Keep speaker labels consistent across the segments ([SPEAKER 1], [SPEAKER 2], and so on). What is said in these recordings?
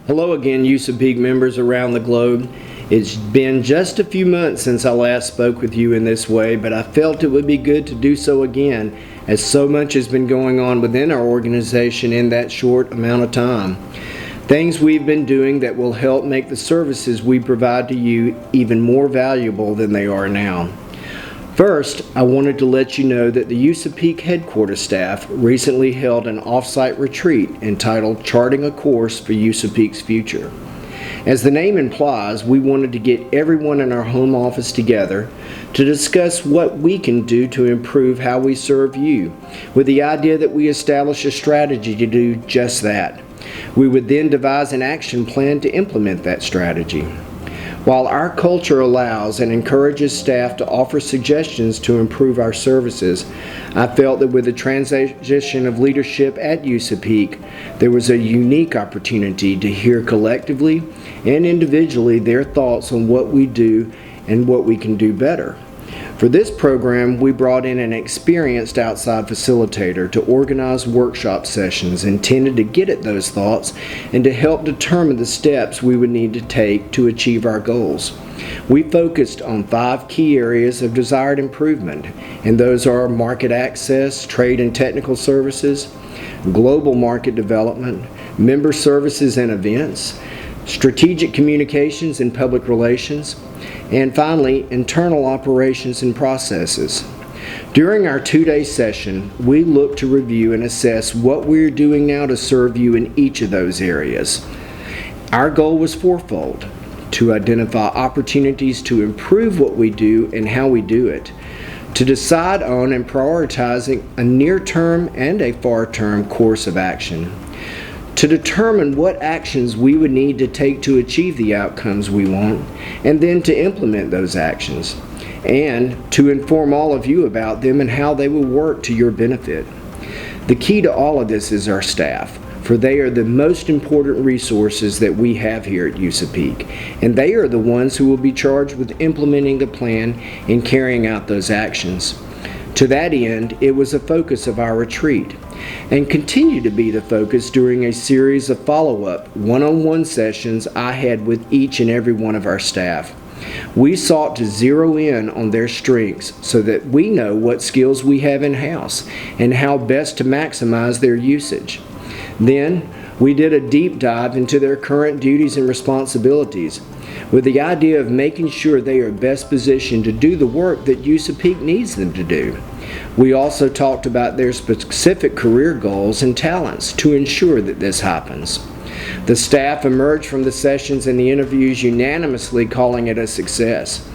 [SPEAKER 1] Hello again, USAPEEC members around the globe. It's been just a few months since I last spoke with you in this way, but I felt it would be good to do so again, as so much has been going on within our organization in that short amount of time. Things we've been doing that will help make the services we provide to you even more valuable than they are now. First, I wanted to let you know that the USAPEEC headquarters staff recently held an off-site retreat entitled Charting a Course for USAPEEC's Future. As the name implies, we wanted to get everyone in our home office together to discuss what we can do to improve how we serve you, with the idea that we establish a strategy to do just that. We would then devise an action plan to implement that strategy. While our culture allows and encourages staff to offer suggestions to improve our services, I felt that with the transition of leadership at USAPEEC, there was a unique opportunity to hear collectively and individually their thoughts on what we do and what we can do better. For this program, we brought in an experienced outside facilitator to organize workshop sessions intended to get at those thoughts and to help determine the steps we would need to take to achieve our goals. We focused on 5 key areas of desired improvement, and those are market access, trade and technical services, global market development, member services and events, strategic communications and public relations, and finally, internal operations and processes. During our 2-day session, we looked to review and assess what we're doing now to serve you in each of those areas. Our goal was fourfold: to identify opportunities to improve what we do and how we do it, to decide on and prioritizing a near-term and a far-term course of action, to determine what actions we would need to take to achieve the outcomes we want, and then to implement those actions, and to inform all of you about them and how they will work to your benefit. The key to all of this is our staff, for they are the most important resources that we have here at USAPEEC, and they are the ones who will be charged with implementing the plan and carrying out those actions. To that end, it was a focus of our retreat, and continued to be the focus during a series of follow-up one-on-one sessions I had with each and every one of our staff. We sought to zero in on their strengths so that we know what skills we have in-house and how best to maximize their usage. Then, we did a deep dive into their current duties and responsibilities, with the idea of making sure they are best positioned to do the work that USAPEEC needs them to do. We also talked about their specific career goals and talents to ensure that this happens. The staff emerged from the sessions and the interviews unanimously calling it a success.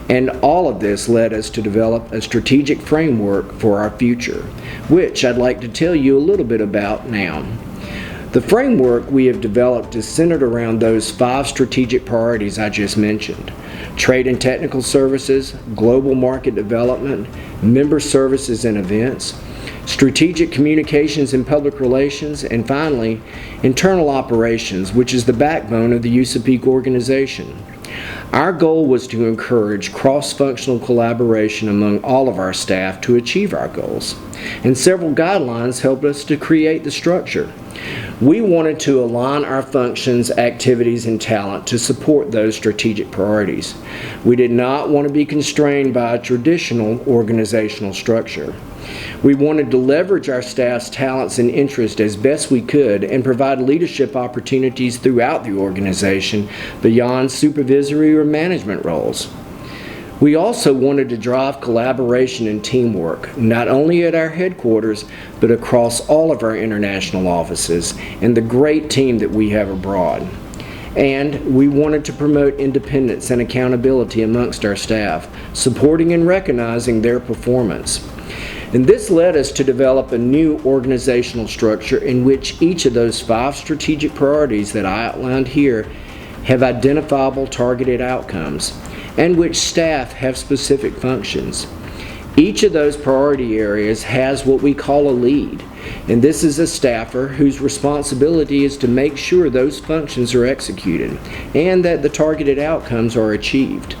[SPEAKER 1] And all of this led us to develop a strategic framework for our future, which I'd like to tell you a little bit about now. The framework we have developed is centered around those 5 strategic priorities I just mentioned: trade and technical services, global market development, member services and events, strategic communications and public relations, and finally, internal operations, which is the backbone of the USAPEEC organization. Our goal was to encourage cross-functional collaboration among all of our staff to achieve our goals, and several guidelines helped us to create the structure. We wanted to align our functions, activities, and talent to support those strategic priorities. We did not want to be constrained by a traditional organizational structure. We wanted to leverage our staff's talents and interests as best we could and provide leadership opportunities throughout the organization beyond supervisory or management roles. We also wanted to drive collaboration and teamwork, not only at our headquarters, but across all of our international offices and the great team that we have abroad. And we wanted to promote independence and accountability amongst our staff, supporting and recognizing their performance. And this led us to develop a new organizational structure in which each of those 5 strategic priorities that I outlined here have identifiable targeted outcomes, and which staff have specific functions. Each of those priority areas has what we call a lead, and this is a staffer whose responsibility is to make sure those functions are executed and that the targeted outcomes are achieved.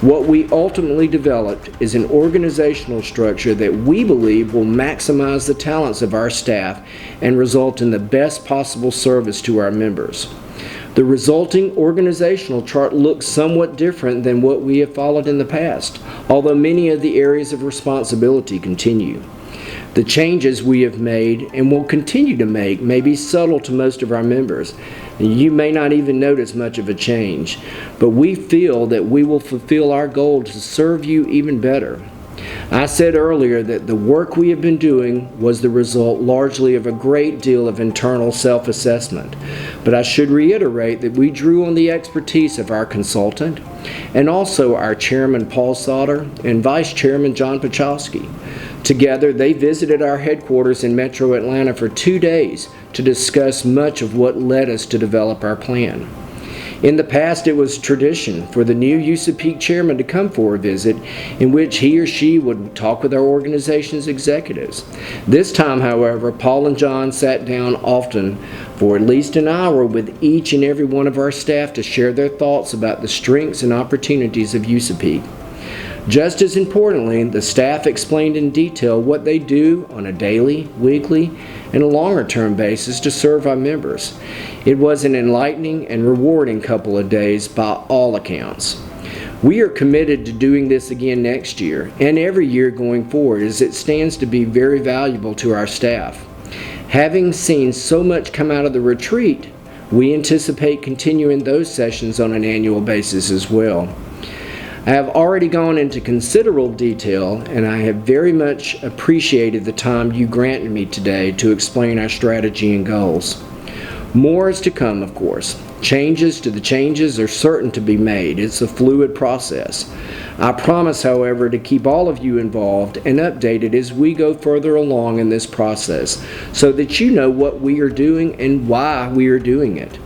[SPEAKER 1] What we ultimately developed is an organizational structure that we believe will maximize the talents of our staff and result in the best possible service to our members. The resulting organizational chart looks somewhat different than what we have followed in the past, although many of the areas of responsibility continue. The changes we have made and will continue to make may be subtle to most of our members, and you may not even notice much of a change, but we feel that we will fulfill our goal to serve you even better. I said earlier that the work we have been doing was the result largely of a great deal of internal self-assessment, but I should reiterate that we drew on the expertise of our consultant and also our Chairman Paul Sauter and Vice Chairman John Pachowski. Together, they visited our headquarters in Metro Atlanta for 2 days to discuss much of what led us to develop our plan. In the past, it was tradition for the new USAPEEC chairman to come for a visit in which he or she would talk with our organization's executives. This time, however, Paul and John sat down often for at least an hour with each and every one of our staff to share their thoughts about the strengths and opportunities of USAPEEC. Just as importantly, the staff explained in detail what they do on a daily, weekly, and a longer-term basis to serve our members. It was an enlightening and rewarding couple of days by all accounts. We are committed to doing this again next year and every year going forward, as it stands to be very valuable to our staff. Having seen so much come out of the retreat, we anticipate continuing those sessions on an annual basis as well. I have already gone into considerable detail, and I have very much appreciated the time you granted me today to explain our strategy and goals. More is to come, of course. Changes to the changes are certain to be made. It's a fluid process. I promise, however, to keep all of you involved and updated as we go further along in this process so that you know what we are doing and why we are doing it.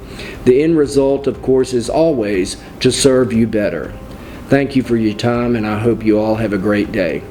[SPEAKER 1] The end result, of course, is always to serve you better. Thank you for your time, and I hope you all have a great day.